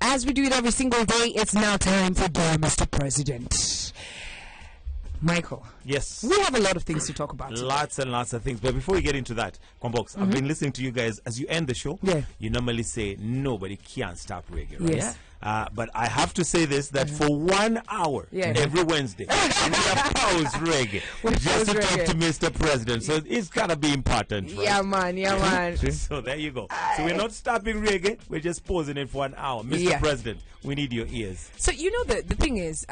as we do it every single day, it's now time for Dear Mr. President. Michael. Yes. We have a lot of things to talk about today. Lots and lots of things. But before we get into that, Kwambox, I've been listening to you guys as you end the show. Yeah. You normally say nobody can stop reggae, right? Yes. But I have to say this, that for 1 hour every Wednesday, we have pause reggae just to talk to Mr. President. So it's got to be important, right? Yeah, man. So there you go. So we're not stopping reggae. We're just pausing it for 1 hour. Mr. President, we need your ears. So, you know, the thing is,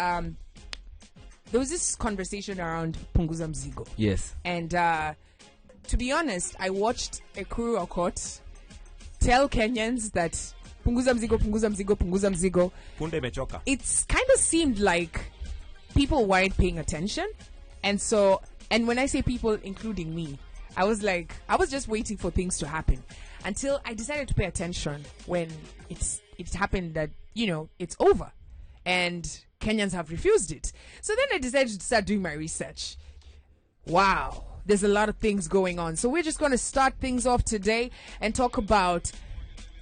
there was this conversation around Punguza Mizigo. Yes. And to be honest, I watched a crew of court tell Kenyans that Punguza Mizigo, Punguza Mizigo, Punguza Mizigo. Punde mechoka. It's kind of seemed like people weren't paying attention. And when I say people, including me, I was just waiting for things to happen until I decided to pay attention when it's happened that, you know, it's over. And Kenyans have refused it. So then I decided to start doing my research. Wow, there's a lot of things going on. So we're just going to start things off today and talk about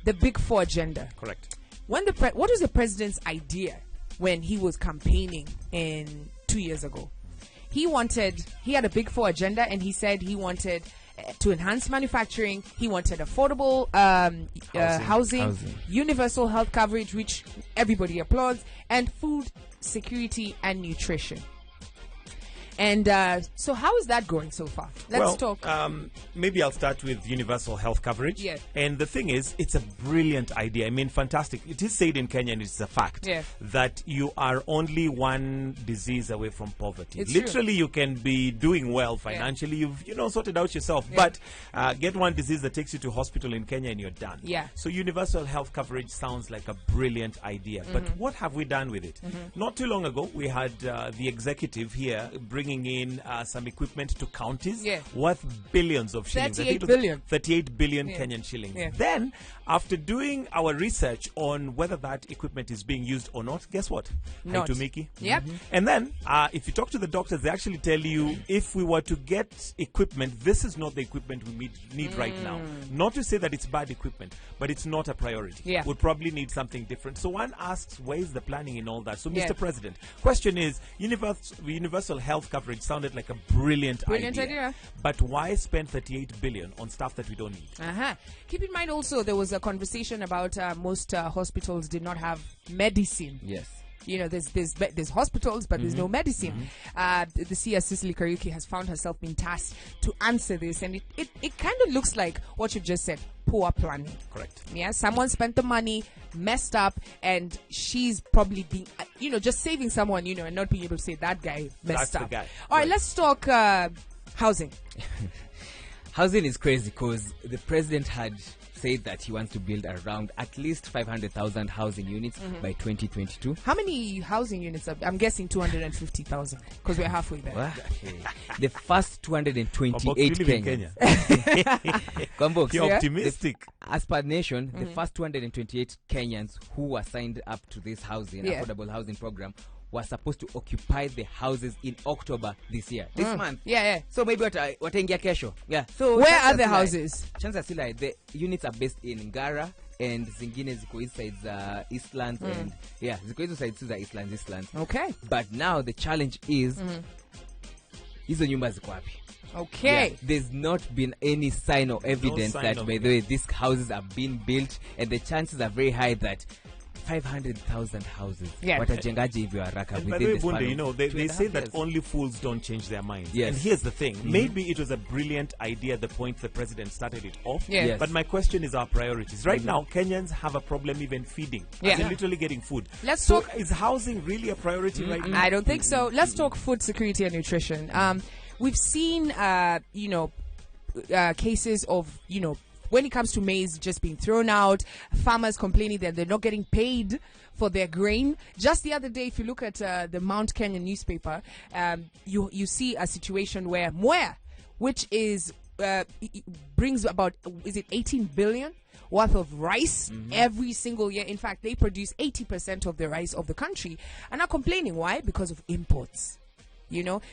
the Big Four agenda. Correct. What was the president's idea when he was campaigning 2 years ago? He had a Big Four agenda, and he said he wanted to enhance manufacturing. He wanted affordable housing, universal health coverage, which everybody applauds, and food security and nutrition. And so how is that going so far? Let's talk. Maybe I'll start with universal health coverage. Yeah. And the thing is, it's a brilliant idea. I mean, fantastic. It is said in Kenya, and it's a fact, that you are only one disease away from poverty. It's literally, you can be doing well financially. You've, sorted out yourself. But get one disease that takes you to hospital in Kenya and you're done. Yeah. So universal health coverage sounds like a brilliant idea. But what have we done with it? Not too long ago, we had the executive here bringing in some equipment to counties worth billions of shillings. 38 billion. 38 billion Kenyan shillings. Then, after doing our research on whether that equipment is being used or not, guess what? Not. Hi to Mickey. Yep. And then, if you talk to the doctors, they actually tell you, if we were to get equipment, this is not the equipment we need right now. Not to say that it's bad equipment, but it's not a priority. Yeah. We'd probably need something different. So one asks, where is the planning in all that? So, Mr. President, question is, universal health coverage sounded like a brilliant idea. But why spend 38 billion on stuff that we don't need? Keep in mind also, there was a conversation about most hospitals did not have medicine. Yes. You know, there's hospitals, but there's no medicine. The CS Cicely Kariuki has found herself being tasked to answer this, and it kind of looks like what you've just said, poor planning. Correct. Yeah, someone spent the money, messed up, and she's probably being, just saving someone, and not being able to say that guy messed up. The guy. All right, let's talk housing. Housing is crazy because the president had said that he wants to build around at least 500,000 housing units by 2022. How many housing units? I'm guessing 250,000 because we're halfway there. The first 228 Kenya. Kwambox, You're optimistic. As per nation, the first 228 Kenyans who were signed up to this housing, affordable housing program, were supposed to occupy the houses in October this year. This month. Yeah. So maybe wataingia kesho. Yeah. So where are the houses? Chances are the units are based in Ngara and zingine ziko east sides Eastlands and ziko hizo sides za Eastlands. Okay. But now the challenge is hizo nyumba ziko wapi? Okay. Yeah, there's not been any sign or evidence that by the way these houses are being built, and the chances are very high that 500,000 houses. Watajengaje hivyo haraka within the span of they say that only fools don't change their minds. Yes. And here's the thing. Maybe it was a brilliant idea at the point the president started it off. Yes. But my question is our priorities. Right now, Kenyans have a problem even feeding. They're literally getting food. Let's talk. Is housing really a priority right now? I don't think so. Let's talk food security and nutrition. We've seen, cases of, when it comes to maize just being thrown out, farmers complaining that they're not getting paid for their grain. Just the other day, if you look at the Mount Kenya newspaper, you see a situation where Mwea, which is brings about, is it 18 billion worth of rice every single year. In fact, they produce 80% of the rice of the country and are complaining. Why? Because of imports.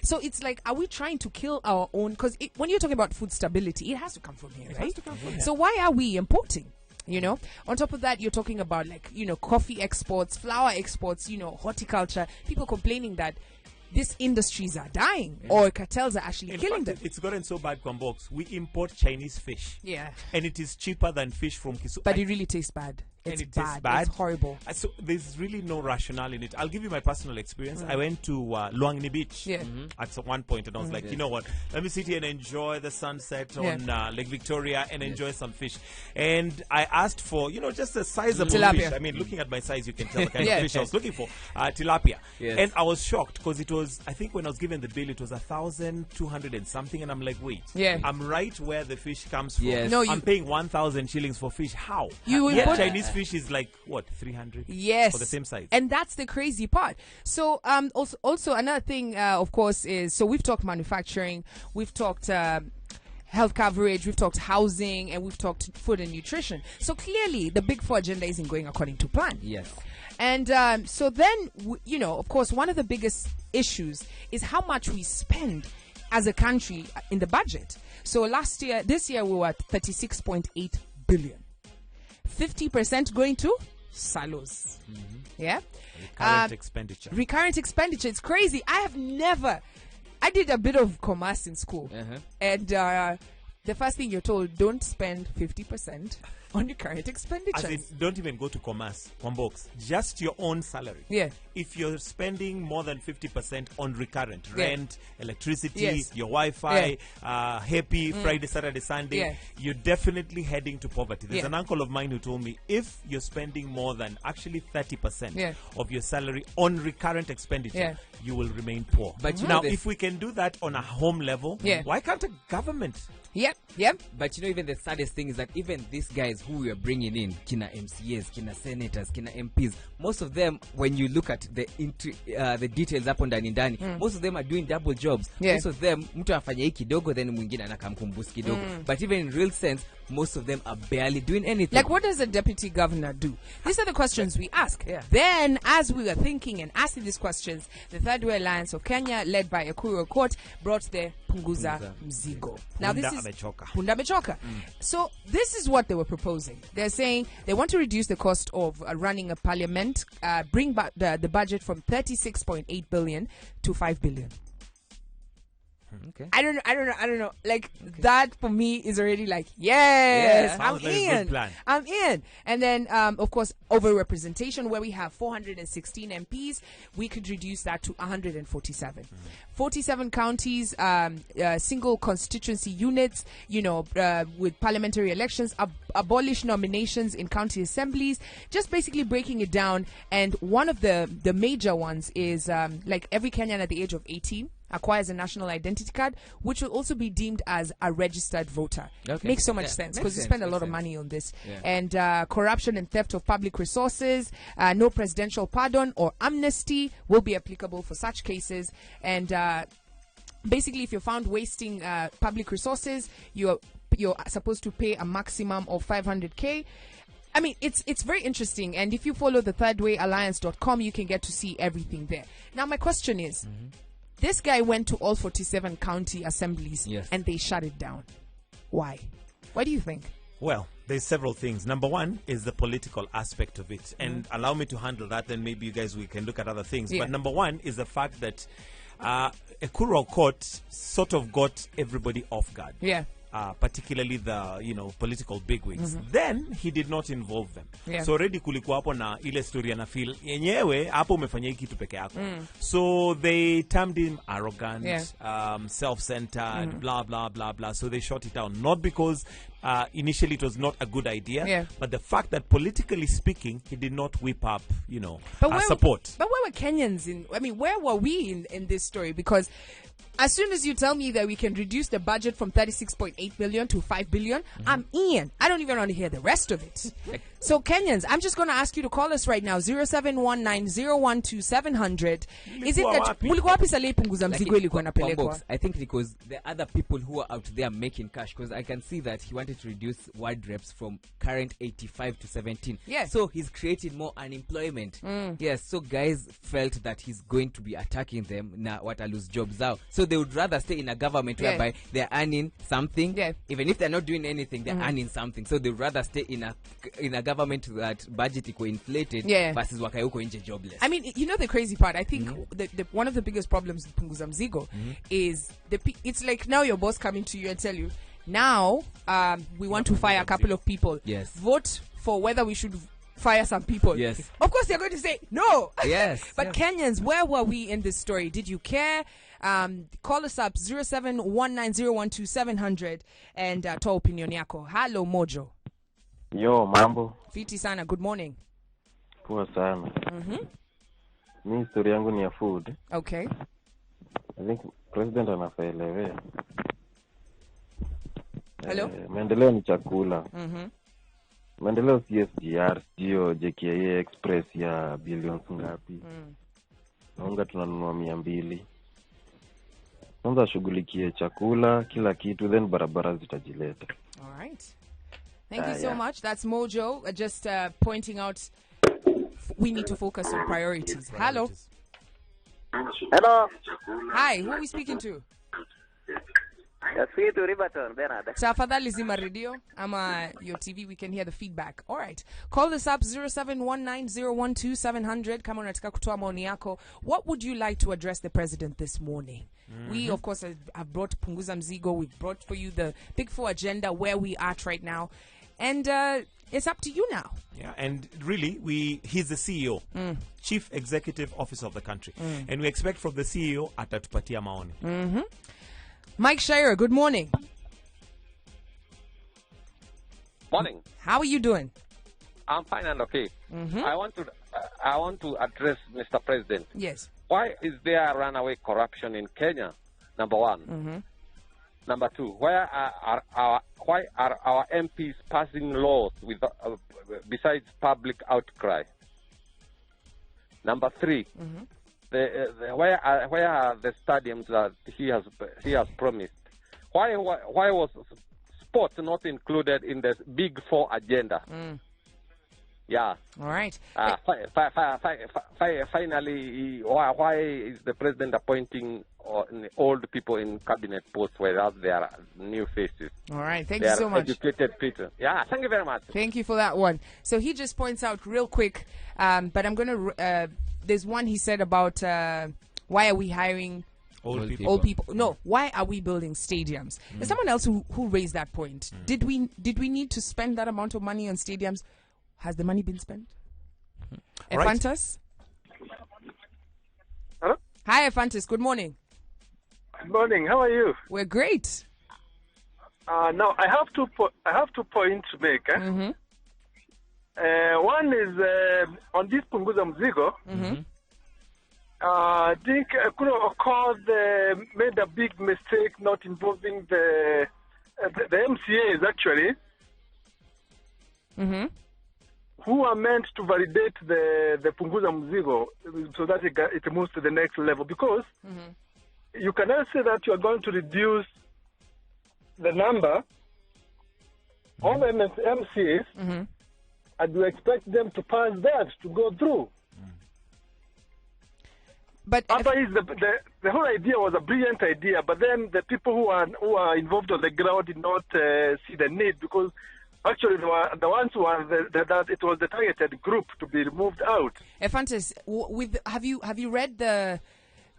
So it's like, are we trying to kill our own? Because when you're talking about food stability, it has to come from here, right? So why are we importing? You know, on top of that, you're talking about like, you know, coffee exports, flower exports, you know, horticulture. People complaining that these industries are dying or cartels are actually killing them. It's gotten so bad, Kwambox. We import Chinese fish. Yeah. And it is cheaper than fish from Kisumu. But it really tastes bad. It's bad. It's horrible. So there's really no rationale in it. I'll give you my personal experience. I went to Luangni Beach at one point, and I was like, you know what? Let me sit here and enjoy the sunset on Lake Victoria and enjoy some fish. And I asked for, you know, just a sizable fish. I mean, looking at my size, you can tell the kind of fish I was looking for. Tilapia. Yes. And I was shocked because it was, I think when I was given the bill, it was 1,200 and something. And I'm like, wait, I'm right where the fish comes from. Yes. No, I'm paying 1,000 shillings for fish. How? Chinese fish is like what, 300? Yes, for the same size. And that's the crazy part. So also another thing, of course, is, so we've talked manufacturing, we've talked health coverage, we've talked housing, and we've talked food and nutrition. So clearly the Big Four agenda isn't going according to plan. Yes. And so then, you know, of course, one of the biggest issues is how much we spend as a country in the budget. So this year we were at 36.8 billion. 50% going to silos. Yeah. Recurrent expenditure. Recurrent expenditure. It's crazy. I did a bit of commerce in school. And the first thing you're told, don't spend 50% on your current expenditure. As in, don't even go to commerce, Kwambox. Just your own salary. Yeah. If you're spending more than 50% on recurrent, rent, electricity, your Wi-Fi, happy Friday, Saturday, Sunday, you're definitely heading to poverty. There's an uncle of mine who told me, if you're spending more than actually 30% of your salary on recurrent expenditure, you will remain poor. But now, if we can do that on a home level, why can't a government? Yep. But you know, even the saddest thing is that even these guys who we are bringing in, kina MCAs, kina senators, kina MPs, most of them, when you look at the details up on ndani, most of them are doing double jobs. Most of them, mtu afanya hii kidogo, then mwingine anakamkumbusi kidogo. But even in real sense, most of them are barely doing anything. Like, what does a deputy governor do? These are the questions we ask. Then, as we were thinking and asking these questions, the Third Way Alliance of Kenya, led by Ekuru Court, brought the Punguza Mizigo. Now, this is Punda Mechoka. So, this is what they were proposing. They're saying they want to reduce the cost of running a parliament, bring back the budget from 36.8 billion to 5 billion. Okay. I don't know. Like, that for me is already like, yes, I'm in. I'm in. And then, of course, over-representation, where we have 416 MPs, we could reduce that to 147. 47 counties, single constituency units, you know, with parliamentary elections, abolish nominations in county assemblies, just basically breaking it down. And one of the major ones is, like, every Kenyan at the age of 18 acquires a national identity card, which will also be deemed as a registered voter. Makes so much sense, because you spend a lot of money on this. And corruption and theft of public resources, no presidential pardon or amnesty will be applicable for such cases. And basically, if you're found wasting public resources, you're supposed to pay a maximum of 500K. I mean, it's very interesting. And if you follow the thirdwayalliance.com, you can get to see everything there. Now, my question is, this guy went to all 47 county assemblies and they shut it down. Why? What do you think? Well, there's several things. Number one is the political aspect of it. And allow me to handle that, then maybe you guys, we can look at other things. But number one is the fact that Ekuru Court sort of got everybody off guard. Particularly the political bigwigs. Then he did not involve them. So already kulikuwa hapo na ile story na feel yenyewe hapo umefanya hiki kitu peke yako. So they termed him arrogant, self-centered, blah blah blah blah. So they shot it down, not because initially it was not a good idea, but the fact that politically speaking he did not whip up support. But where were Kenyans where were we in this story? Because as soon as you tell me that we can reduce the budget from 36.8 billion to 5 billion, I'm in. I don't even want to hear the rest of it. So Kenyans, I'm just going to ask you to call us right now, 0719012700. Is it that mulikuwa wapi sale Punguza Mzigo ilikuwa inapelekwa? I think because the other people who are out there making cash, because I can see that he wanted to reduce ward reps from current 85 to 17. So he's created more unemployment. So guys felt that he's going to be attacking them. Now what I lose jobs out. So they would rather stay in a government whereby they're earning something. Yeah. Even if they're not doing anything, they're earning something. So they would rather stay in a government that budget is inflated versus wakae huko nje jobless. I mean, you know the crazy part? I think the one of the biggest problems with Punguza Mizigo is it's like now your boss coming to you and tell you, now we want to fire a couple of people. Yes. Vote for whether we should fire some people. Yes. Of course they're going to say no. Yes. But Kenyans, where were we in this story? Did you care? Call us up 0719012700 and toa opinion yako. Hello Mojo. Yo, mambo. Fiti sana, good morning. Poa sana. Mi story yangu ni ya food. Okay. I think president anafaelewe. Hello? Maendeleo ni chakula. Maendeleo CSGR, sio JKIA Express ya billions ngapi. Naunga tunanunua 200. Kwanza shughulikie chakula, kila kitu, then barabara zitajileta. All right. Thank you so much. That's Mojo just pointing out we need to focus on priorities. Hello. Hello. Hi, who are we speaking to? Speaking to Riverton, Bernard. Tafadhali zima radio ama your TV, we can hear the feedback. All right. Call us up 0719012700 kama unataka kutoa maoni yako. What would you like to address the president this morning? We, of course, have brought Punguza Mizigo. We've brought for you the Big Four agenda, where we are right now. And it's up to you now. Yeah, and really, he's the CEO, Chief Executive Officer of the country. And we expect from the CEO atatupatia maoni. Mike Shire, good morning. Morning. How are you doing? I'm fine and okay. I want to address Mr. President. Yes. Why is there runaway corruption in Kenya? Number one. Number two, why are our MPs passing laws with besides public outcry? Number three, where are the stadiums that he has promised? Why was sports not included in the Big Four agenda? Yeah. All right. Finally, why is the president appointing old people in cabinet posts whereas they are new faces? All right. Thank you so much. Educated people. Yeah. Thank you very much. Thank you for that one. So he just points out real quick, but I'm going to, there's one he said about why are we hiring Old people? No, why are we building stadiums? There's someone else who raised that point. Did we need to spend that amount of money on stadiums? Has the money been spent? Ephantus? Hello? Hi, Ephantus. Good morning. Good morning. How are you? We're great. Now, I have 2 points to make. One is on this Punguza Mizigo. I think Kuno Accord made a big mistake not involving the MCAs, actually. Who are meant to validate the Punguza Mizigo so that it moves to the next level. Because you cannot say that you are going to reduce the number of MCAs and you expect them to pass that, to go through. But otherwise, the whole idea was a brilliant idea, but then the people who are involved on the ground did not see the need, because actually, the ones who are that it was the targeted group to be removed out. Ephantus, have you read the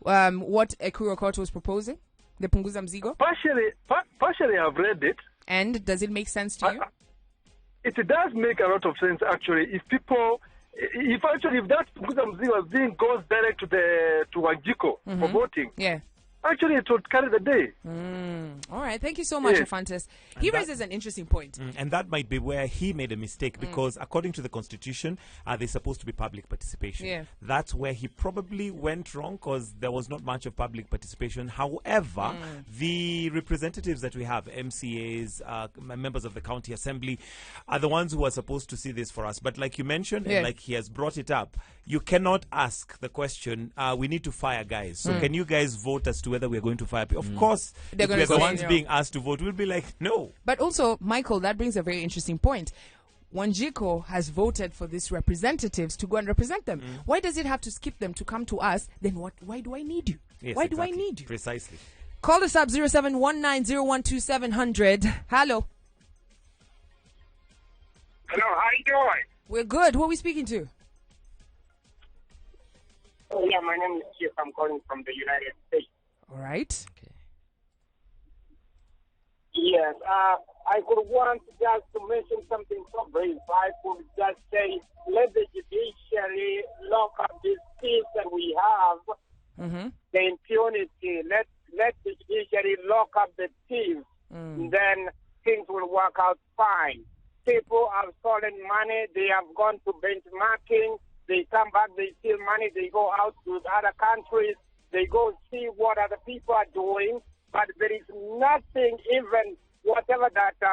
what Ekuru Court was proposing, the Punguza Mizigo? Partially, I've read it. And does it make sense to you? It does make a lot of sense, actually. If that Punguza Mizigo thing goes direct to Wanjiko for voting, actually, it would carry the day. All right. Thank you so much, Ephantus. He raises an interesting point. And that might be where he made a mistake, because according to the Constitution, there's supposed to be public participation. Yeah. That's where he probably went wrong, because there was not much of public participation. However, the representatives that we have, MCAs, members of the county assembly, are the ones who are supposed to see this for us. But like you mentioned, and like he has brought it up, you cannot ask the question, we need to fire guys. So can you guys vote as to whether we're going to fire people? Of course, if we're the ones being asked to vote, we'll be like, no. But also, Michael, that brings a very interesting point. Wanjiko has voted for these representatives to go and represent them. Why does it have to skip them to come to us? Then why do I need you? Yes, why exactly. do I need you? Precisely. Call us up 0719012700. Hello. Hello, how you doing? We're good. Who are we speaking to? Oh, yeah, my name is Chief. I'm calling from the United States. All right. Yes, I could want just to mention something so brief. I could just say, let the judiciary lock up this peace that we have, the impunity. Let the judiciary lock up the thieves. Then things will work out fine. People have stolen money. They have gone to benchmarking. They come back. They steal money. They go out to other countries. They go see what other people are doing. But there is nothing, even whatever that the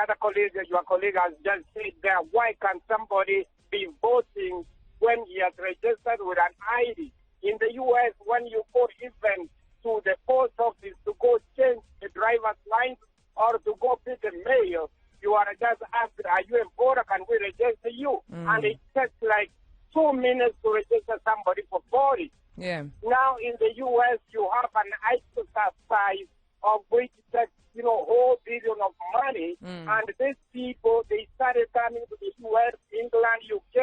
other colleague, your colleague has just said there. Why can somebody be voting when he has registered with an ID? In the U.S., when you go even to the post office to go change the driver's license or to go pick a mail, you are just asked, are you a voter? Can we register you? And it takes like 2 minutes to register somebody for 40. Yeah. Now in the U.S., you have an exercise of which takes, whole billion of money. And these people, they started coming to the U.S., England, UK,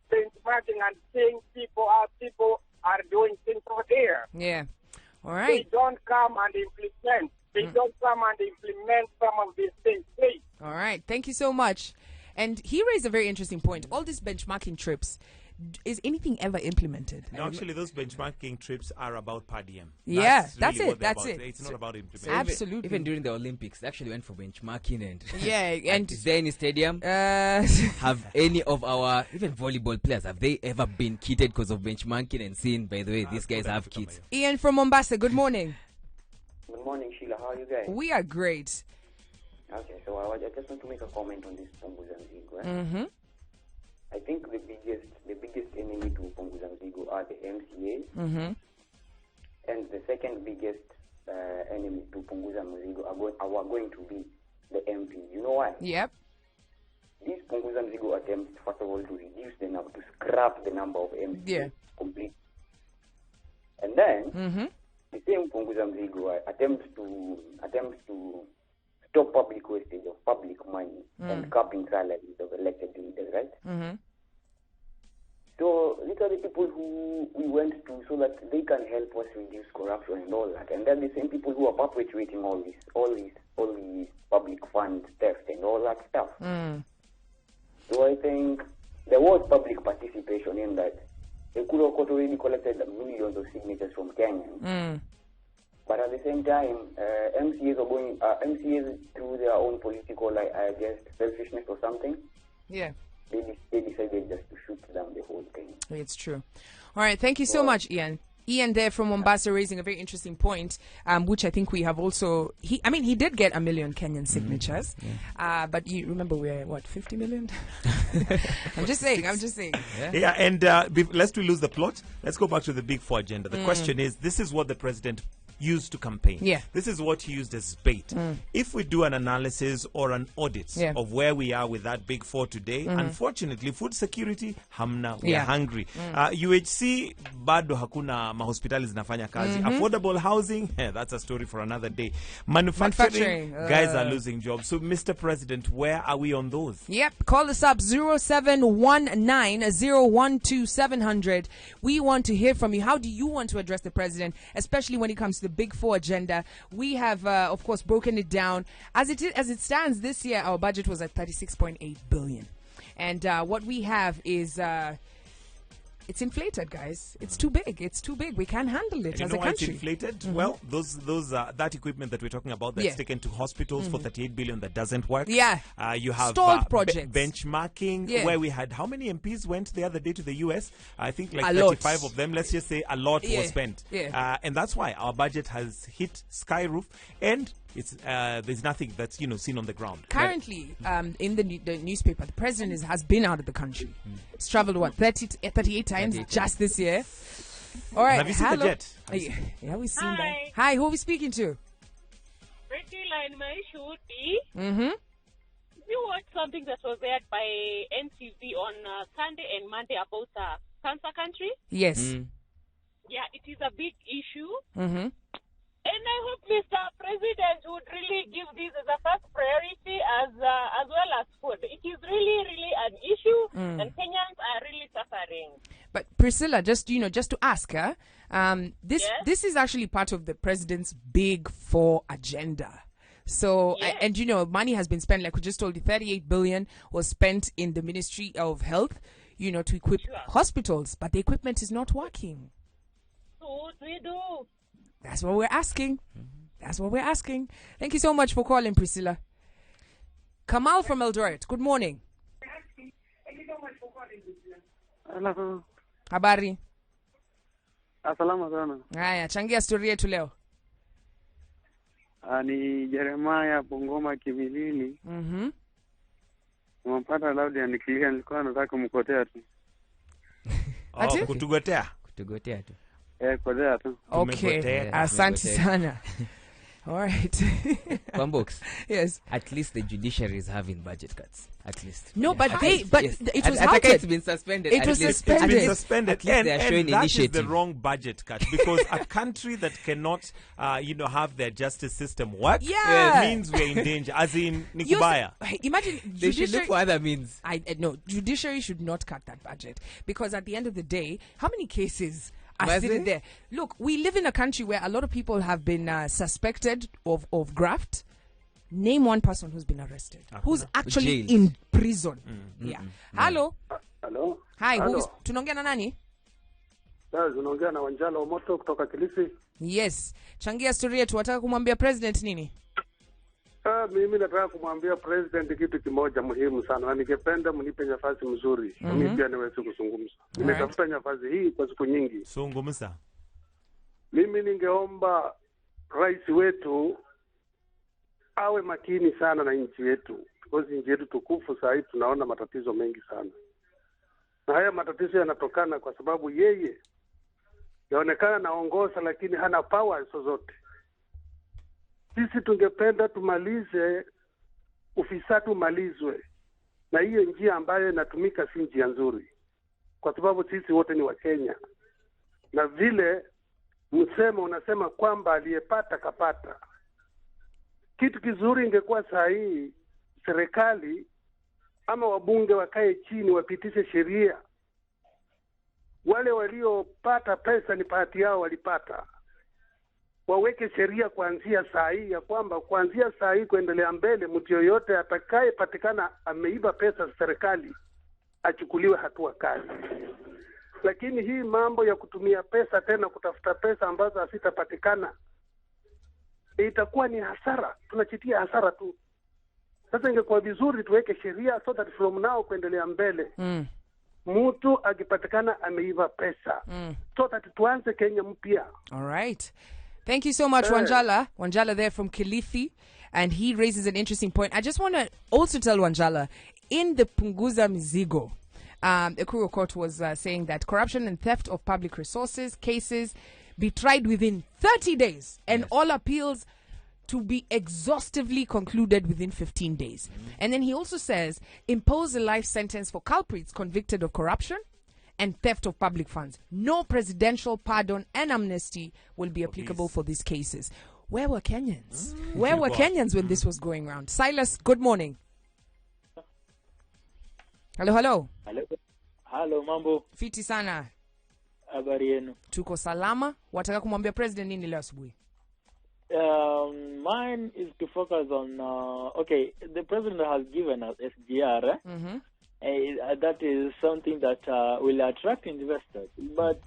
benchmarking and seeing how people are doing things over there. Yeah. All right. They don't come and implement. They don't come and implement some of these things, please. All right. Thank you so much. And he raised a very interesting point. All these benchmarking trips, is anything ever implemented? No, actually, those benchmarking trips are about per diem. That's really it. That's about. it. It's not about implementation. Absolutely. Even during the Olympics, they actually went for benchmarking and and is there any stadium? Have any of our even volleyball players have they ever been kitted because of benchmarking and seen? By the way, these guys have kits. Ian from Mombasa. Good morning. Good morning, Sheila. How are you guys? We are great. Okay, so I just want to make a comment on this Punguza Mizigo. I think the biggest enemy to Punguza Mizigo are the MCAs, and the second biggest enemy to Punguza Mizigo are going to be the MPs. You know why? Yep. These Punguza Mizigo attempts, first of all, to reduce the number, to scrap the number of MPs completely, and then the same Punguza Mizigo attempts to stop public wastage of public money and capping salaries of elected leaders, right? So these are the people who we went to so that they can help us reduce corruption and all that. And they're the same people who are perpetuating all these public fund theft and all that stuff. So I think there was public participation in that. They could have already collected millions of signatures from Kenyans. But at the same time, MCAs through their own political, I guess, selfishness or something. Yeah. They decided just to shoot down the whole thing. It's true. All right. Thank you so much, Ian. Ian there from Mombasa raising a very interesting point, which I think we have also. He did get 1 million Kenyan signatures, but you remember we're 50 million. I'm just saying. Yeah, and lest we lose the plot, let's go back to the Big Four agenda. The question is: this is what the president used to campaign. Yeah. This is what he used as bait. If we do an analysis or an audit of where we are with that Big Four today, unfortunately, food security, hamna, we are hungry. UHC, bado hakuna mahospitali zinafanya kazi. Affordable housing, that's a story for another day. Manufacturing, guys are losing jobs. So, Mr. President, where are we on those? Yep. Call us up 0719012700. We want to hear from you. How do you want to address the president, especially when it comes to the Big Four agenda? We have, of course, broken it down. As it stands this year, our budget was at 36.8 billion. And what we have is... it's inflated, guys. It's too big. We can't handle it as a country. It's inflated? Well, that equipment that we're talking about that's taken to hospitals for 38 billion that doesn't work. Yeah. You have stalled projects. Benchmarking, where we had how many MPs went the other day to the US? I think like a 35 lot. of them. Let's just say a lot was spent. Yeah. And that's why our budget has hit sky roof, and it's there's nothing that's seen on the ground. Currently, in the newspaper, the president has been out of the country. He's traveled 38 times just this year. All right, have you seen the jet? Yeah, we've seen that. Hi, who are we speaking to? Pretty line my shooty. you watch something that was aired by NTV on Sunday and Monday about cancer country? Yes. Yeah, it is a big issue. Mm-hmm. And I hope Mr. President would really give this as a first priority as well as food. It is really, really an issue, and Kenyans are really suffering. But Priscilla, just to ask her, this is actually part of the president's Big Four agenda. So, and money has been spent, like we just told you, 38 billion was spent in the Ministry of Health, to equip hospitals, but the equipment is not working. So what do we do? That's what we're asking. That's what we're asking. Thank you so much for calling, Priscilla. Kamal from Eldoret, good morning. Hello. Habari. Asalamu sana. Haya, changia story yetu leo. Ni Jeremiah Bungoma Kimilili. Mpata labda nikilia nilikuwa nataka kumkotea tu. Kutugotea tu. Kotea tu. Okay. Asante sana. All right. One box. Yes. At least the judiciary is having budget cuts. At least. No, but it was halted. It's been suspended. It was suspended. It's been suspended. At least they are showing that initiative. Is the wrong budget cut, because a country that cannot, have their justice system work, means we're in danger. As in Nikubaya. Imagine they should look for other means. No, judiciary should not cut that budget, because at the end of the day, how many cases are sitting there? Look, we live in a country where a lot of people have been suspected of graft. Name one person who's been arrested, who's actually in prison. Hello. Hello. Hi, tunaongea na nani? Tunaongea na Wanjala Omoto kutoka Kilifi. Yes. Changia story yetu, wataka kumwambia president nini? Mimi nataka kumwambia president kitu kimoja muhimu sana, na ningependa mnipe nafasi mzuri mimi pia niweze kuzungumza. Nimetafuta nafasi hii kwa siku nyingi. Zungumza. Mimi ningeomba rais wetu awe makini sana na nchi yetu, because nchi yetu tukufu sasa hivi tunaona matatizo mengi sana, na haya matatizo yanatokana kwa sababu yeye yaonekana naongoza lakini hana power zozote. Sisi tungependa tumalize ufisadi, umalizwe, na hiyo njia ambayo inatumika si njia nzuri, kwa sababu sisi wote ni wa Kenya, na vile msemo unasema kwamba aliyepata kapata. Kitu kizuri ingekuwa saa hii serikali ama wabunge wakae chini wapitishe sheria, wale waliopata pesa ni bahati yao walipata, waweke sheria kuanzia saa hii ya kwamba kuanzia saa hii kuendelea mbele mtu yoyote atakayepatikana ameiba pesa za serikali achukuliwe hatua kali. Lakini hii mambo ya kutumia pesa tena kutafuta pesa ambazo hazitapatikana itakuwa ni hasara, tunachitia hasara tu. Sasa ingekuwa vizuri tuweke sheria so that from now kuendelea mbele mtu akipatikana ameiba pesa so that tuanze Kenya mpya. All right. Thank you so much, Wanjala. Wanjala there from Kilifi, and he raises an interesting point. I just want to also tell Wanjala, in the Punguza Mizigo, the Kuru Court was saying that corruption and theft of public resources cases be tried within 30 days, and all appeals to be exhaustively concluded within 15 days. And then he also says, impose a life sentence for culprits convicted of corruption and theft of public funds. No presidential pardon and amnesty will be applicable for these cases. Where were Kenyans? Where were Kenyans when this was going around? Silas, good morning. Hello. Hello, mambo. Fiti sana. Habari yenu? Tuko salama. Wataka kumwambia president nini leo asubuhi? Mine is to focus on, the president has given us SGR. That is something that will attract investors. But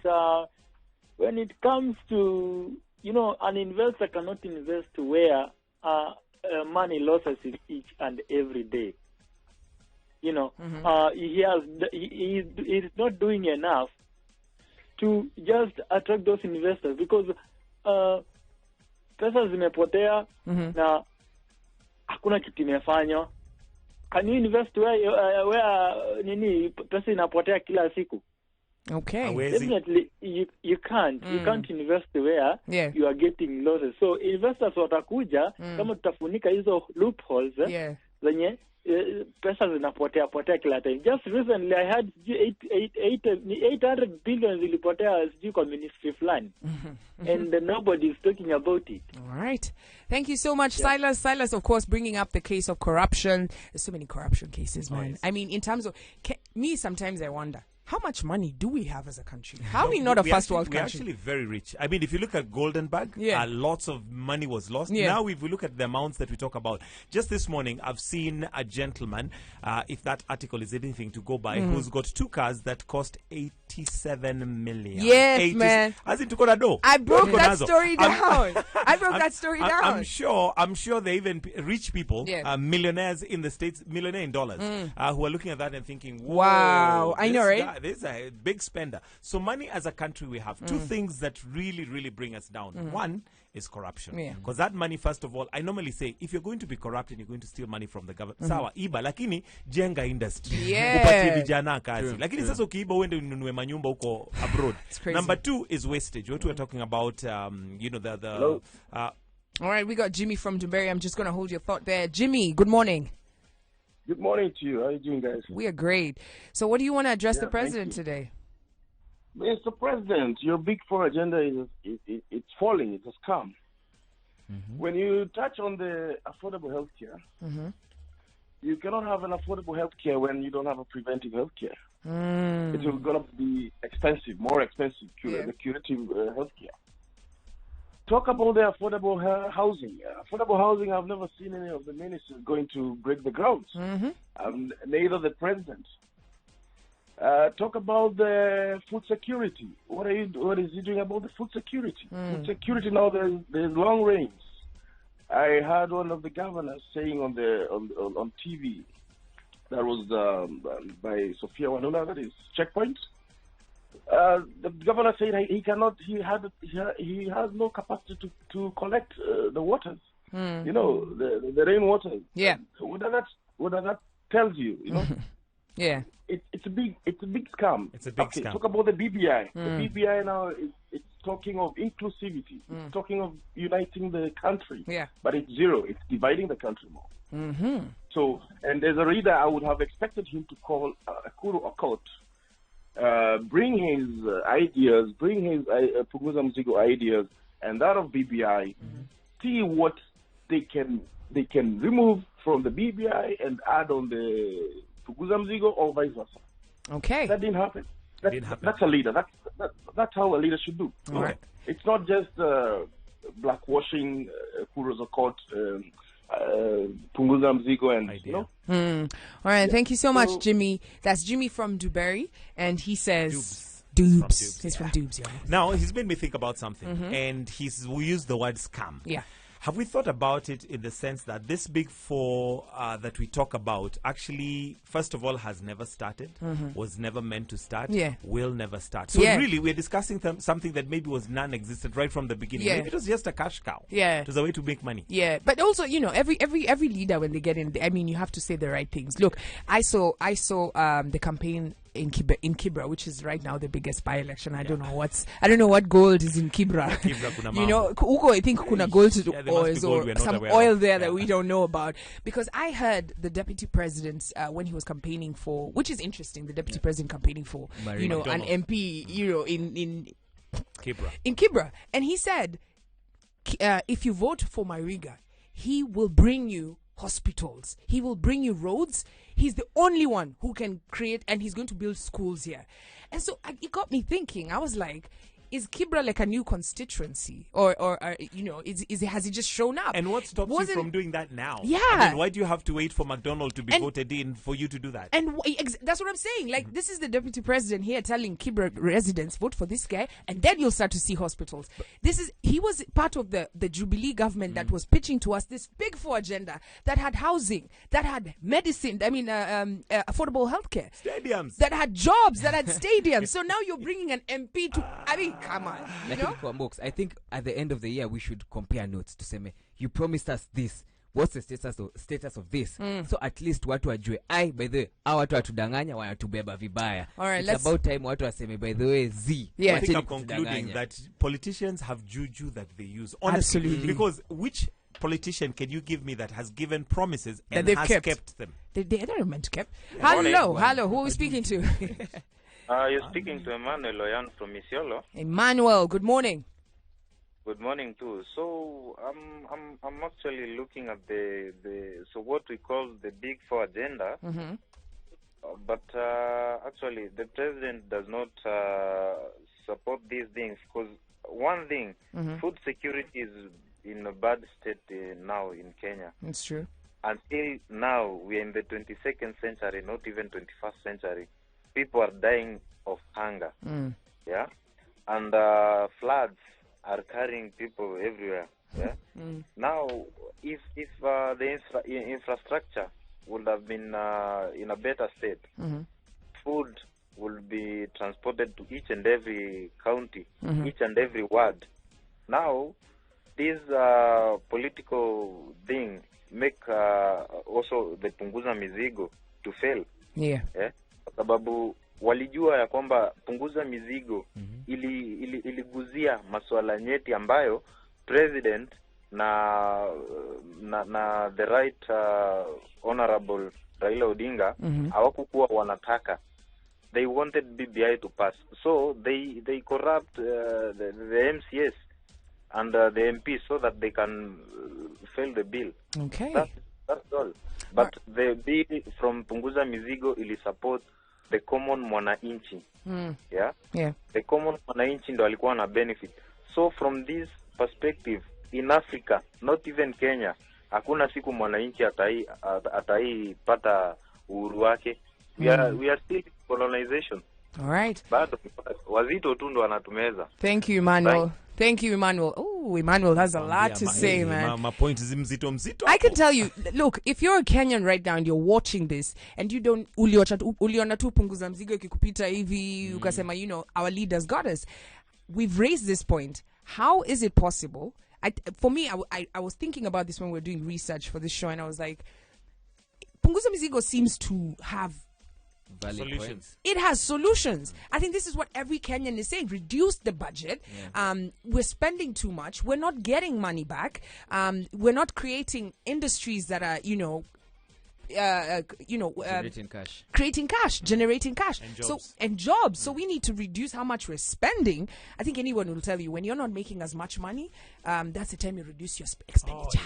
when it comes to, an investor cannot invest where money losses each and every day. He's not doing enough to just attract those investors, because pesa zimepotea na hakuna kitu imefanywa. Can you invest where nini pesa inapotea kila siku? Okay. Definitely you can't. You can't invest where you are getting losses. So investors watakuja kama tutafunika hizo loopholes zenye pesa zinapotea kila time. Just recently I had 800 billion zilipotea sijui kwa ministry fulani. And nobody is talking about it. All right. Thank you so much, Silas. Silas, of course, bringing up the case of corruption. There's so many corruption cases, man. I mean, in terms of me, sometimes I wonder, how much money do we have as a country? How are we not a first world country? We're actually very rich. I mean, if you look at Goldenberg, lots of money was lost. Yeah. Now, if we look at the amounts that we talk about, just this morning, I've seen a gentleman, if that article is anything to go by, who's got 2 cars that cost 87 million. Yes, man. As in, to I broke that story down. I'm sure they even rich people, millionaires in the States, millionaire in dollars, who are looking at that and thinking, wow, I know, right? This is a big spender. So money as a country, we have 2 things that really, really bring us down. One is corruption. Because that money, first of all, I normally say, if you're going to be corrupt and you're going to steal money from the government, sawa, iba, lakini jenga industry. Upatie vijana kazi. Lakini sasa ukiiba uende ununue manyumba huko abroad. Number 2 is wastage. What we're talking about, Hello? All right, we got Jimmy from Duberry. I'm just going to hold your thought there. Jimmy, good morning. Good morning to you. How are you doing, guys? We are great. So what do you want to address the president today? Mr. President, your Big 4 agenda it's falling. It has come. When you touch on the affordable health care, you cannot have an affordable health care when you don't have a preventive health care. It will going to be expensive, more expensive, the curative health care. Talk about the affordable housing. Affordable housing, I've never seen any of the ministers going to break the grounds. Neither the president. Talk about the food security. What is he doing about the food security? Food security now, there's long range. I heard one of the governors saying on TV, that was by Sophia Wanuna, that is Checkpoint. The governor said he has no capacity to collect the waters. You know, the rainwater. Yeah. What does that tells you? You know. Yeah. It's a big scam. It's a big scam. Talk about the BBI. The BBI now it's talking of inclusivity. It's talking of uniting the country. Yeah. But it's zero. It's dividing the country more. So, and as a reader, I would have expected him to call Akuru Okot. Bring his ideas, bring his Punguza Mizigo ideas, and that of BBI. See what they can remove from the BBI and add on the Punguza Mizigo, or vice versa. Okay, that didn't happen. That's a leader. That's how a leader should do. All right. It's not just blackwashing Kuro's Court, Punguza Mizigo, and you know. All right, thank you so much, Jimmy. That's Jimmy from Duberry, and he says Dubes. He's from Dubes, yeah. Now, he's made me think about something, and we used the word scam. Yeah. Have we thought about it in the sense that this Big 4 that we talk about actually, first of all, has never started, was never meant to start, will never start. So really, we're discussing something that maybe was non-existent right from the beginning. Maybe it was just a cash cow. Yeah. It was a way to make money. Yeah, but also, you know, every leader, when they get in, I mean, you have to say the right things. Look, I saw the campaign in Kibra, which is right now the biggest by-election. I don't know what gold is in Kibra. You know, Uko, I think kuna gold or some oil there that we don't know about. Because I heard the deputy president when he was campaigning for, which is interesting, the deputy president campaigning for, an MP, in Kibra, and he said, if you vote for Mariga, he will bring you hospitals. He will bring you roads. He's the only one who can create, and he's going to build schools here. And so it got me thinking. I was like, is Kibra like a new constituency, or has he just shown up? And what stops you from doing that now? Yeah. I mean, why do you have to wait for McDonald to be voted in for you to do that? And that's what I'm saying. Like, this is the deputy president here telling Kibra residents, vote for this guy, and then you'll start to see hospitals. He was part of the Jubilee government that was pitching to us this Big 4 agenda that had housing, that had medicine, affordable healthcare, stadiums, that had jobs, that had stadiums. So now you're bringing an MP to, come on. I think at the end of the year we should compare notes to say, you promised us this. What's the status of this? So at least watu wajue, by the way, watu watudanganya, wanatubeba vibaya. All right, it's about time watu waseme, by the way, I think I'm concluding that politicians have juju that they use. Honestly. Absolutely. Because which politician can you give me that has given promises and they've has kept them? They are meant to keep. Morning. Hello. Who are we speaking to? You're speaking to Emmanuel Oyan from Isiolo. Emmanuel, good morning. Good morning too. So I'm actually looking at the what we call the Big Four agenda. Mm-hmm. But actually, the president does not support these things because one thing, food security is in a bad state now in Kenya. That's true. Until now, we are in the 22nd century, not even 21st century. People are dying of hunger. Yeah, and floods are carrying people everywhere. Yeah. Now, if the infrastructure would have been in a better state, food will be transported to each and every county, each and every ward. Now, this political thing make also the Punguza Mizigo to fail. Yeah. Sababu walijua ya kwamba Punguza Mizigo iliguzia masuala nyeti ambayo president na the right honorable Raila Odinga hawakukuwa wanataka. They wanted BBI to pass, so they corrupt the MCS and the MP so that they can fail the bill. Okay, that's all. But the bill from Punguza Mizigo ili support the common mwananchi. Yeah. The common mwananchi ndo alikuwa na benefit. So from this perspective, in Africa, not even Kenya, hakuna siku mwananchi ataipata uhuru wake. We are still in colonization. All right. Bado wazito tu ndo wanatumeza. Thank you, Emmanuel. Thank you, Emmanuel. Oh, Emmanuel has a lot to say, man. My point is mzito. I can tell you, look, if you're a Kenyan right now and you're watching this and you don't, uliona tu Punguza Mzigo ikikupita hivi, ukasema, our leaders got us. We've raised this point. How is it possible? For me, I was thinking about this when we were doing research for this show, and I was like, Punguza Mizigo seems to have solutions. It has solutions. I think this is what every Kenyan is saying. Reduce the budget. We're spending too much. We're not getting money back. We're not creating industries that are, generating cash and jobs. So we need to reduce how much we're spending. I think anyone will tell you when you're not making as much money, that's the time you reduce your expenditure.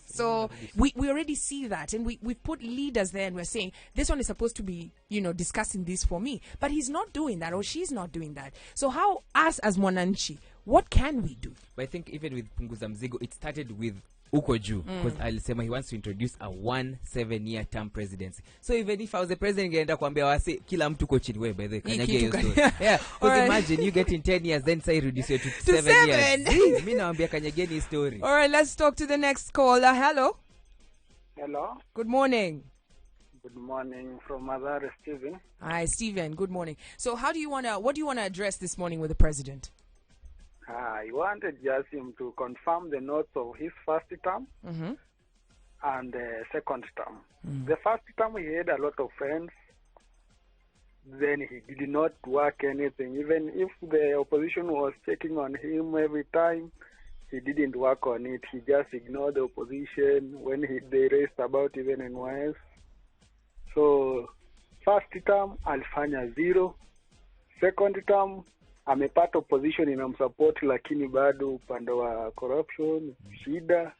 So we already see that, and we've put leaders there, and we're saying this one is supposed to be discussing this for me, but he's not doing that, or she's not doing that. So how, us as mwananchi, what can we do? But I think even with Punguza Mzigo, it started with uko juu, because alisema he wants to introduce a 7-year term presidency. So even if I was the president, ngeenda kuambia wase kila mtu uko chini, wewe by the kanyage hiyo story. Yeah, because imagine you get in 10 years, then say reduce it to 7 years. Mimi naambia kanyageni hii story. All right, let's talk to the next caller. Hello. Good morning. Good morning from Mathare, Stephen. Hi, Stephen. Good morning. So what do you want to address this morning with the president? I wanted just him to confirm the notes of his first term and the second term. The first term he had a lot of friends. Then he did not work anything. Even if the opposition was checking on him every time, he didn't work on it. He just ignored the opposition when they raised about even NYS. So first term alifanya 0. Second term amepata opposition inamsupport, lakini bado upande wa corruption shida,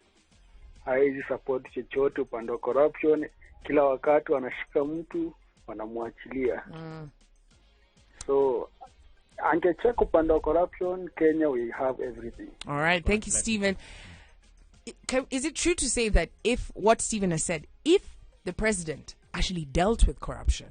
haizi support chochote upande wa corruption. Kila wakati wanashika mtu wanamwachilia. So angecheck upande wa corruption, Kenya we have everything. All right, thank you, Stephen. Is it true to say that if what Stephen has said, if the president actually dealt with corruption,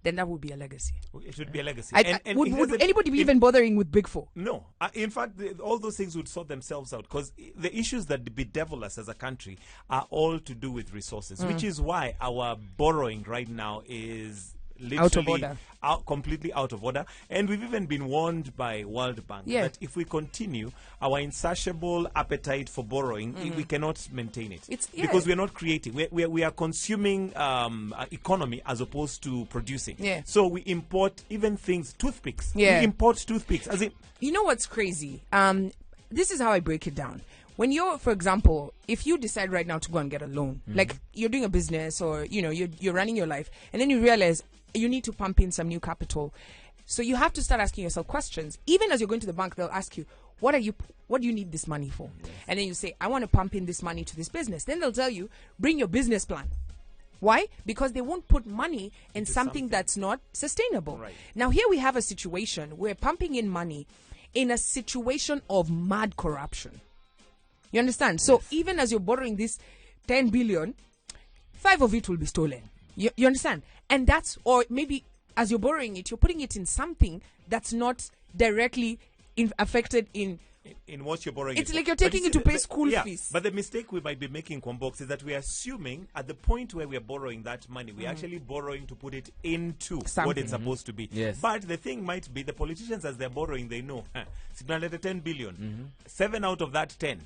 then that would be a legacy? It would be a legacy. Would anybody be even bothering with Big Four? No. In fact, all those things would sort themselves out, because the issues that bedevil us as a country are all to do with resources, which is why our borrowing right now is literally completely out of order. And we've even been warned by World Bank that if we continue our insatiable appetite for borrowing, we cannot maintain it. Because we're not creating. We are consuming economy as opposed to producing. So we import even things, toothpicks. We import toothpicks. As in, you know what's crazy? This is how I break it down. when you're, for example, if you decide right now to go and get a loan, like you're doing a business or, you're running your life, and then you realize you need to pump in some new capital. So you have to start asking yourself questions. Even as you're going to the bank, they'll ask you, what do you need this money for? Yes. And then you say, I want to pump in this money to this business. Then they'll tell you, bring your business plan. Why? Because they won't put money in something that's not sustainable. Right. Now, here we have a situation where pumping in money in a situation of mad corruption. You understand? Yes. So even as you're borrowing this 10 billion, 5 of it will be stolen. You understand? And or maybe as you're borrowing it, you're putting it in something that's not directly affected in what you're borrowing. It's like you're taking it to pay school fees. But the mistake we might be making, Kwambox, is that we're assuming at the point where we're borrowing that money, we're actually borrowing to put it into what it's supposed to be. Yes. But the thing might be the politicians, as they're borrowing, they know, the 10 billion, 7 out of that 10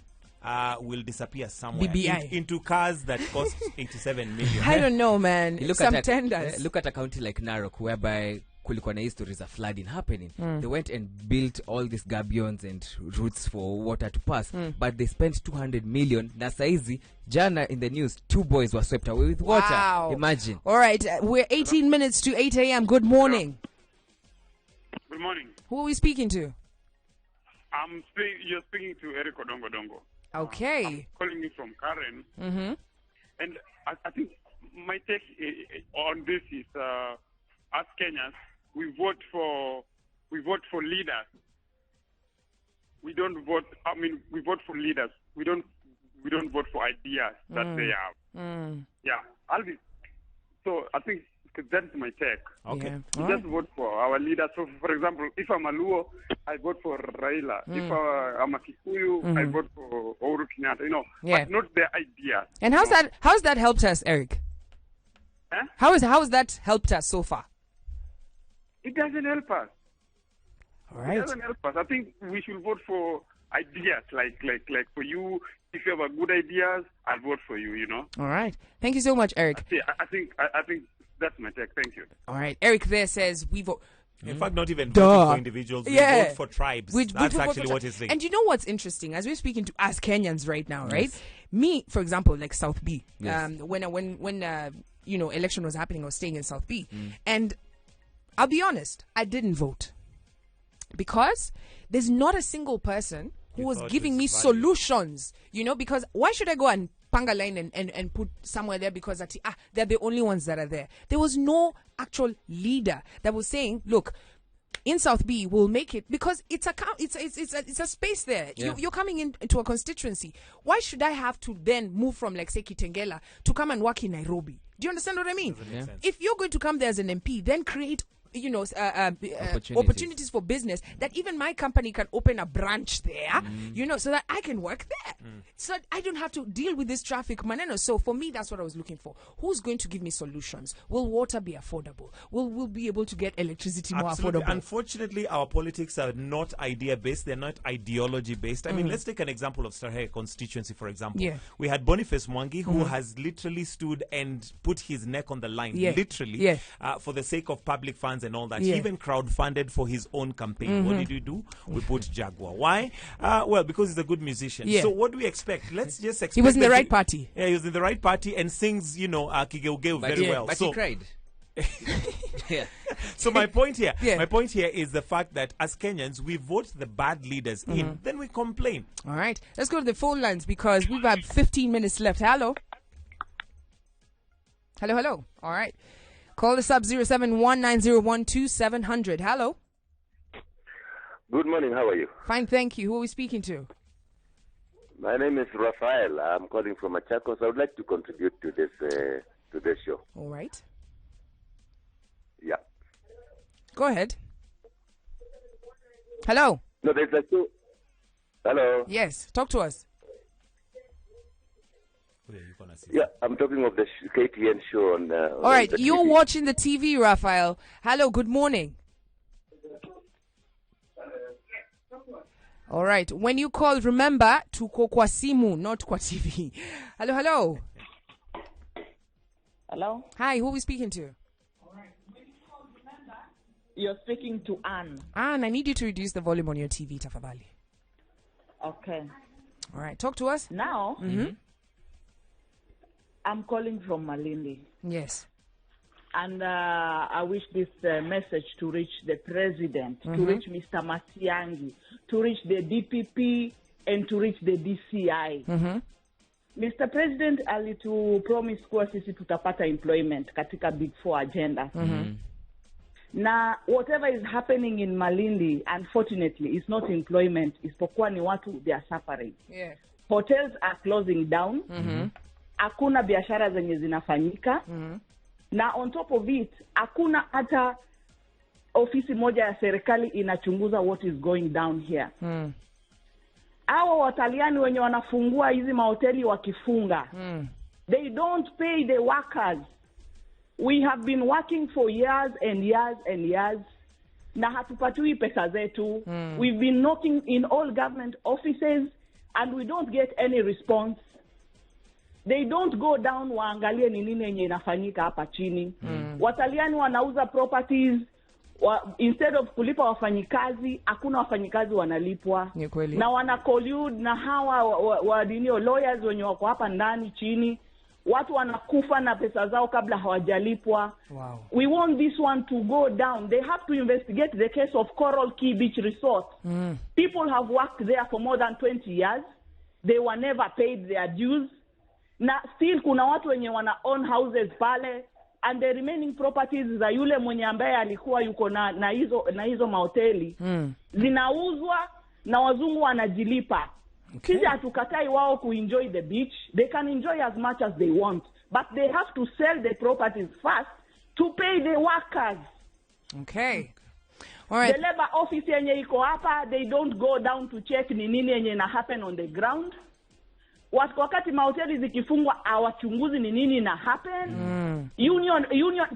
will disappear somewhere into cars that cost 87 million. I don't know, man. Look at tenders. Look at a county like Narok, whereby kulikuwa na stories of flooding happening. They went and built all these gabions and routes for water to pass, but they spent 200 million. Na saizi, jana in the news, 2 boys were swept away with water. Wow. Imagine. All right, we're 18 minutes to 8 a.m. Good morning. Good morning. Who are we speaking to? You're speaking to Eric Odongo. Okay. I'm calling you from Karen. And I think my take on this is, as Kenyans, we vote for leaders. We don't vote. We vote for leaders. We don't vote for ideas that they have. Yeah, so I think that's my take. Okay. We just vote for our leaders. So, for example, if I'm a Luo, I vote for Raila. If I'm a Kikuyu, I vote for Uhuru Kenyatta. But not their ideas. And how's that helped us, Eric? Huh? How's that helped us so far? It doesn't help us. All right. It doesn't help us. I think we should vote for ideas. Like for you, if you have a good ideas, I'll vote for you. All right. Thank you so much, Eric. I think that's my take. Thank you. All right. Eric there says we vote. In fact, not even voting for individuals. We vote for tribes. That's actually what he's saying. And you know what's interesting? As we're speaking to us Kenyans right now, right? Me, for example, like South B. When election was happening, I was staying in South B, and I'll be honest, I didn't vote because there's not a single person who was giving me solutions, because why should I go and panga line and put somewhere there because they're the only ones that are there. There was no actual leader that was saying, look, in South B, we'll make it because it's a space there. Yeah. You're coming into a constituency. Why should I have to then move from, like, say, Kitengela to come and work in Nairobi? Do you understand what I mean? If you're going to come there as an MP, then create opportunities for business that even my company can open a branch there, so that I can work there. So that I don't have to deal with this traffic maneno. So for me, that's what I was looking for. Who's going to give me solutions? Will water be affordable? Will we be able to get electricity more affordable? Unfortunately, our politics are not idea-based. They're not ideology-based. I mean, let's take an example of Starehe constituency, for example. Yeah. We had Boniface Mwangi, who has literally stood and put his neck on the line, literally, for the sake of public funds and all that. He even crowdfunded for his own campaign. What did we do? We put Jaguar. Why? Well, because he's a good musician. So what do we expect? Let's just expect. He was in the right party. Yeah, he was in the right party and sings, Kigeugeu very well. But he cried. So my point here is the fact that as Kenyans, we vote the bad leaders in, then we complain. All right. Let's go to the phone lines because we've had 15 minutes left. Hello. Hello. All right. Call us up 0719012700. Hello. Good morning. How are you? Fine, thank you. Who are we speaking to? My name is Rafael. I'm calling from Machakos. I would like to contribute to this show. All right. Yeah. Go ahead. Hello. No, there's a show. Hello. Yes. Talk to us. Yeah, I'm talking of the KTN show on. All right, you're TV. watching the TV, Raphael. Hello, good morning. All right, when you call, remember to go kwa simu, not kwa TV. Hello. Hello. Hi, who are we speaking to? You're speaking to Anne. Anne, I need you to reduce the volume on your TV, tafadhali. Okay. All right, talk to us. Now, I'm calling from Malindi. Yes. And I wish this message to reach the president, to reach Mr. Matiang'i, to reach the DPP, and to reach the DCI. Mr. President alitupromise kuwa sisi tutapata employment katika Big Four agenda. Na whatever is happening in Malindi, unfortunately, is not employment. Isipokuwa ni watu, they are suffering. Yeah. Hotels are closing down. Hakuna biashara zenye zinafanyika. Na on top of it, hakuna hata ofisi moja ya serikali inachunguza what is going down here. Hawa Wataliani wenye wanafungua hizi mahoteli wakifunga, they don't pay the workers. We have been working for years and years and years, na hatupatiwi pesa zetu. We've been knocking in all government offices and we don't get any response. They don't go down waangalie ni nini yenye inafanyika hapa chini. Wataliani wanauza properties, instead of kulipa wafanyikazi, hakuna wafanyikazi wanalipwa. Na wana collude na hawa lawyers wenye wako hapa ndani chini. Watu wanakufa na pesa zao kabla hawajalipwa. Wow. We want this one to go down. They have to investigate the case of Coral Key Beach Resort. People have worked there for more than 20 years. They were never paid their dues. Na still kuna watu wenye wana own houses pale, and the remaining properties za yule mwenye ambaye alikuwa yuko na hizo mahoteli zinauzwa na wazungu wanajilipa. Sisi hatukatai wao kuenjoy the beach. They can enjoy as much as they want, but they have to sell the properties first to pay the workers. Okay. All right. The labor office yenye iko hapa, they don't go down to check ni nini yenye na happen on the ground. Wakati mahoteli zikifungwa hawachunguzi ni nini na happen. Union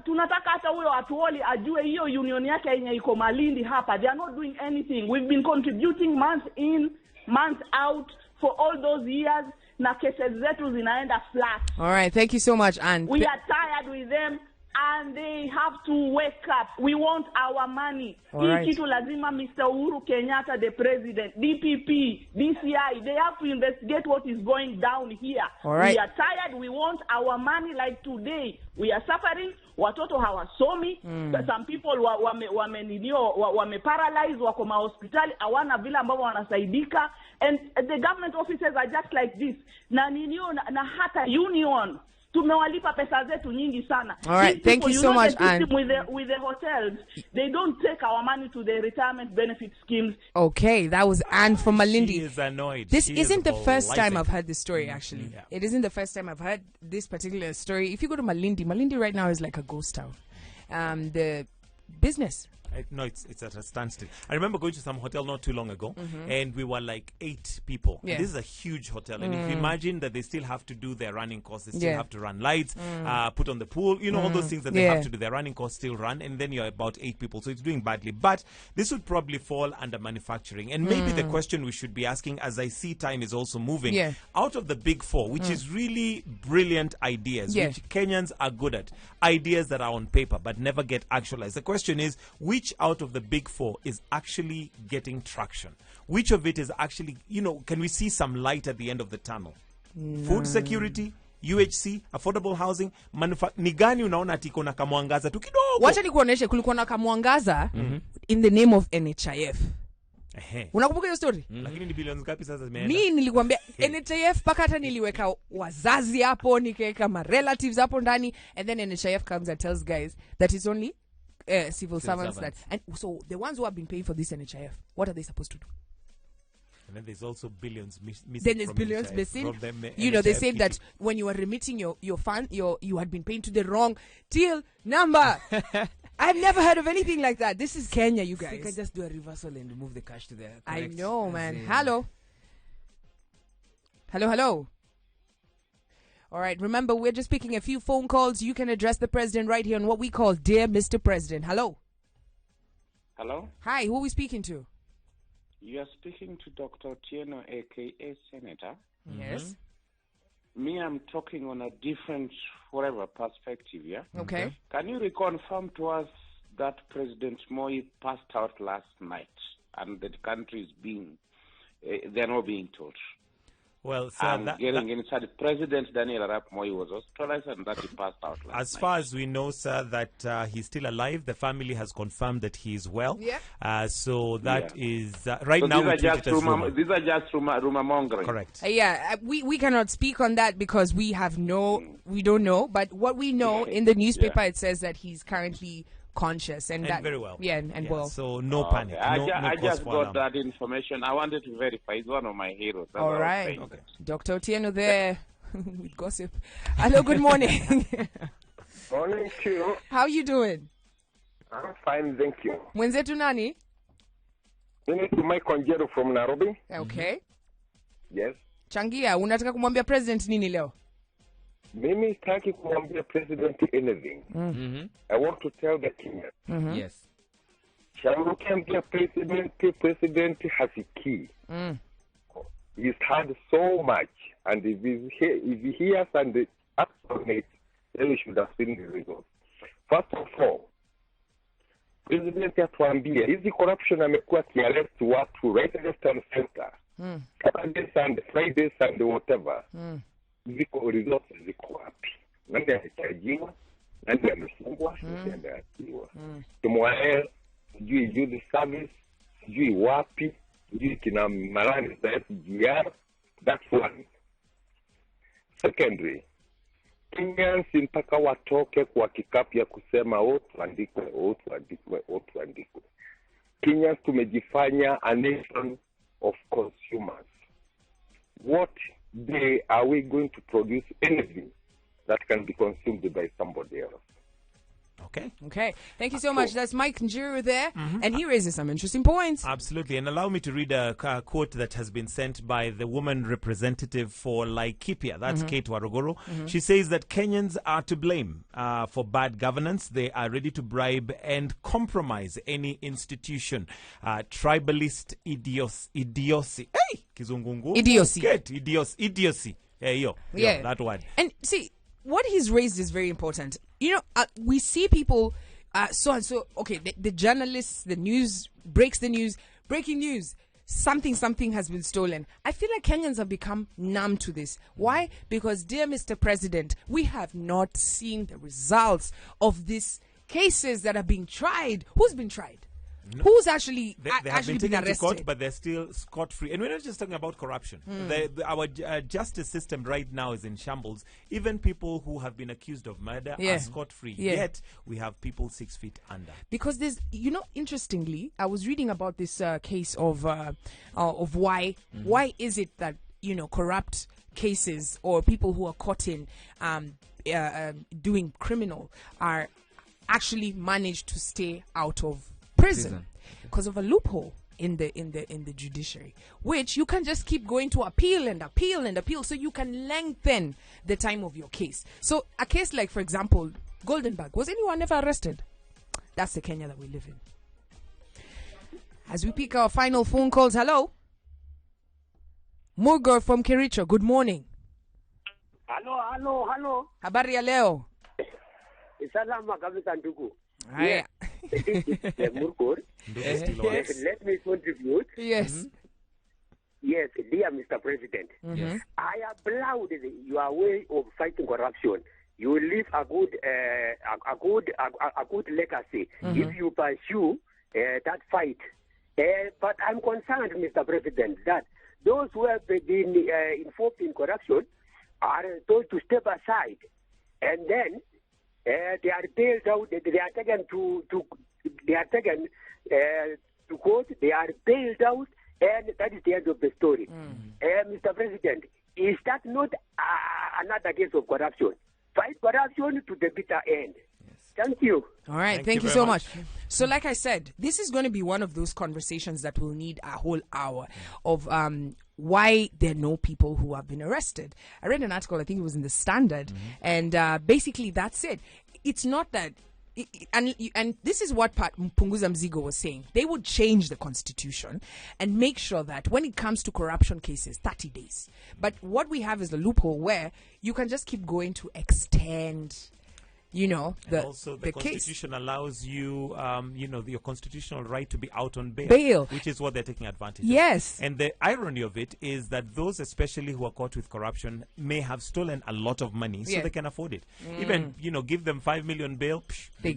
tunataka hata huyo atuoli ajue hiyo union yake yenye iko Malindi hapa, they are not doing anything. We've been contributing month in month out for all those years, na cases zetu zinaenda flat. All right, thank you so much, and we are tired with them and they have to wake up. We want our money. Right. Kitu lazima Mr. Uhuru Kenyatta, the president, DPP, DCI, they have to investigate what is going down here. All right. We are tired. We want our money like today. We are suffering. Watoto hawasomi. Some people wame paralyzed, wako mahospitali, hawana vile ambavyo wanasaidika. And the government offices are just like this. Na hata union tumewalipa pesa zetu nyingi sana. All right, thank you so much, and with the hotels, they don't take our money to the retirement benefit schemes. Okay, that was Anne from Malindi. She is annoyed. This she isn't the first delighted. time I've heard this story, actually. Yeah. It isn't the first time I've heard this particular story. If you go to Malindi right now is like a ghost town. The business. No, it's at a standstill. I remember going to some hotel not too long ago, and we were like 8 people. Yeah. This is a huge hotel, and if you imagine that they still have to do their running costs, they still have to run lights, put on the pool, all those things that they have to do. Their running costs still run, and then you're about 8 people, so it's doing badly. But this would probably fall under manufacturing, and maybe the question we should be asking, as I see time is also moving, out of the big 4, which is really brilliant ideas, which Kenyans are good at, ideas that are on paper but never get actualized. The question is, which out of the big 4 is actually getting traction? Which of it is actually, can we see some light at the end of the tunnel? Food security, UHC, affordable housing, ni gani unaona ati kuna kamwangaza tu kidogo? Wacha nikuoneshe kulikuwa na kamwangaza in the name of NHIF. Unakumbuka hiyo story? Lakini ni billions ngapi sasa zimeenda? Mimi nilikwambia NHIF paka hata niliweka wazazi hapo, nikaweka ma relatives hapo ndani, and then NHIF comes and tells guys that it's only civil servants that, and so the ones who have been paying for this NHIF, what are they supposed to do? And then there's also billions missing. Then there's billions missing. They say that when you are remitting your fund, you had been paying to the wrong till number. I've never heard of anything like that. This is Kenya, you guys. You can just do a reversal and move the cash to the correct. I know, man. Hello. All right, remember, we're just picking a few phone calls. You can address the president right here on what we call Dear Mr. President. Hello. Hello. Hi, who are we speaking to? You are speaking to Dr. Tieno, a.k.a. Senator. Yes. Me, I'm talking on a different, perspective, yeah? Okay. Can you reconfirm to us that President Moi passed out last night and the country is they're not being told? Well, sir, I'm getting inside. President Daniel Arap Moi was hospitalized and that he passed out last as night. far as we know, sir, that he's still alive. The family has confirmed that he is well. Yeah. So that is right So now. these are just rumor. These are just rumor mongering. Correct. We cannot speak on that because we don't know. But what we know in the newspaper, it says that he's currently conscious and that, very well. Yeah, and well. So no panic. I no just got that information. I wanted to verify. He's one of my heroes. That's All what I was right. saying. Okay. Dr. Otieno there with gossip. Hello, good morning. Morning to you. How you doing? I'm fine, thank you. Mwenzetu nani? Mimi to Mike Onjero from Nairobi. Okay. Yes. Changia, unataka kumwambia president nini leo? Mimi sitaki kumwambia president anything. I want to tell the Kenyans. Yes. Shamrukiambia president has a key. He's had so much, and if he hears and acts on it, then we should have seen the results. First of all, president atuambia hizi corruption amekuwa kiarrest watu right, left and center. Saturdays and Fridays and whatever. Ziko results ziko wapi? Nani amechajiwa? Nani amefungwa? Nani ameachiwa? Tumwae sijui youth service, sijui wapi, sijui kina Malani za SGR. That's one. Secondary, Kenyans mpaka watoke kwa kikapu ya kusema tuandikwe. Kenyans tumejifanya a nation of consumers. What day are we going to produce anything that can be consumed by somebody else? Okay. Thank you so much. That's Mike Njiru there. And he raises some interesting points. Absolutely. And allow me to read a quote that has been sent by the woman representative for Laikipia. That's Kate Warogoro. She says that Kenyans are to blame for bad governance. They are ready to bribe and compromise any institution. Tribalist idiocy. Hey! Kizungungu. Idiocy. Yeah, that word. And see, what he's raised is very important. You know, we see people, so and so, okay, the journalists, the news, breaks the news, breaking news, something has been stolen. I feel like Kenyans have become numb to this. Why? Because, dear Mr. President, we have not seen the results of these cases that are being tried. Who's been tried? No. Who's actually they have been taken to court, but they're still scot-free. And we're not just talking about corruption. Our justice system right now is in shambles. Even people who have been accused of murder are scot-free. Yet we have people 6 feet under. Because there's, interestingly, I was reading about this case of why is it that corrupt cases or people who are caught in doing criminal are actually managed to stay out of prison because of a loophole in the judiciary, which you can just keep going to appeal so you can lengthen the time of your case. So a case like, for example, Goldenberg, was anyone ever arrested? That's the Kenya that we live in. As we pick our final phone calls, hello, Murgo from Kericho, good morning. Hello. Habari ya leo? Salama kabisa ndugu. Haya. Murgo. Let me contribute. Yes. Yes, dear Mr. President. I applaud your way of fighting corruption. You leave a good legacy if you pursue that fight. But I'm concerned, Mr. President, that those who have been involved in corruption are told to step aside, and then they are bailed out. They are taken to court. They are bailed out, and that is the end of the story. Mr. President, is that not another case of corruption? Fight corruption to the bitter end. Thank you. All right. Thank you so much. So like I said, this is going to be one of those conversations that will need a whole hour of why there are no people who have been arrested. I read an article, I think it was in the Standard, and basically that's it. It's not that, and this is what Punguza Mizigo was saying. They would change the constitution and make sure that when it comes to corruption cases, 30 days. But what we have is a loophole where you can just keep going to extend you know, and also the Constitution allows you, your constitutional right to be out on bail, which is what they're taking advantage of. And the irony of it is that those, especially who are caught with corruption, may have stolen a lot of money, so they can afford it. Even, give them 5 million bail,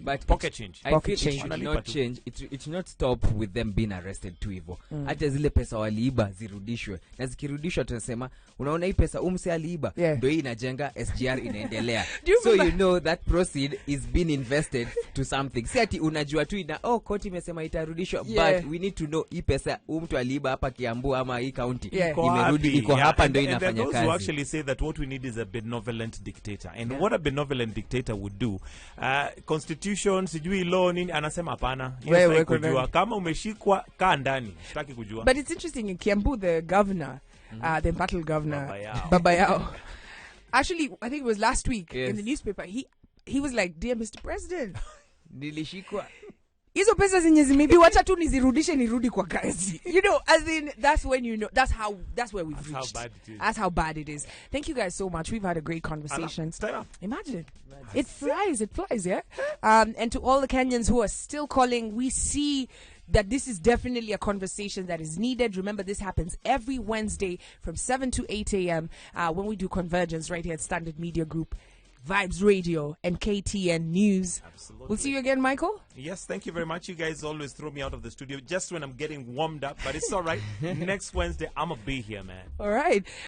but pocket change. I feel it should not change. It should not stop with them being arrested tu hivyo. Hata zile pesa waliiba zirudishwe. Na zikirudishwa tunasema, unaona hii pesa umse aliiba, ndio hii inajenga SGR inaendelea. So you know that proceed is being invested to something. Si ati unajua tu koti imesema itarudishwa, but we need to know hii pesa mtu aliiba hapa Kiambu ama hii county imerudi iko hapa ndio inafanya kazi. Those who actually say that what we need is a benevolent dictator. And what a benevolent dictator would do, constitution sijui law nini, anasema hapana, wewe kujua kama umeshikwa kaa ndani, sitaki kujua. But it's interesting, in Kiambu the governor, the battle governor Baba Yao, actually I think it was last week in the newspaper, he was like, "Dear Mr. President, nilishikwa hizo pesa zenye zimebi wacha tu nizirudishe nirudi kwa kazi." As in, that's when that's where we've reached. That's how bad it is. Thank you guys so much. We've had a great conversation. Imagine. It flies, yeah? And to all the Kenyans who are still calling, we see that this is definitely a conversation that is needed. Remember, this happens every Wednesday from 7 to 8 a.m. When we do Convergence right here at Standard Media Group, Vybez Radio, and KTN News. Absolutely. We'll see you again, Michael. Yes, thank you very much. You guys always throw me out of the studio just when I'm getting warmed up, but it's all right. Next Wednesday, I'm going to be here, man. All right.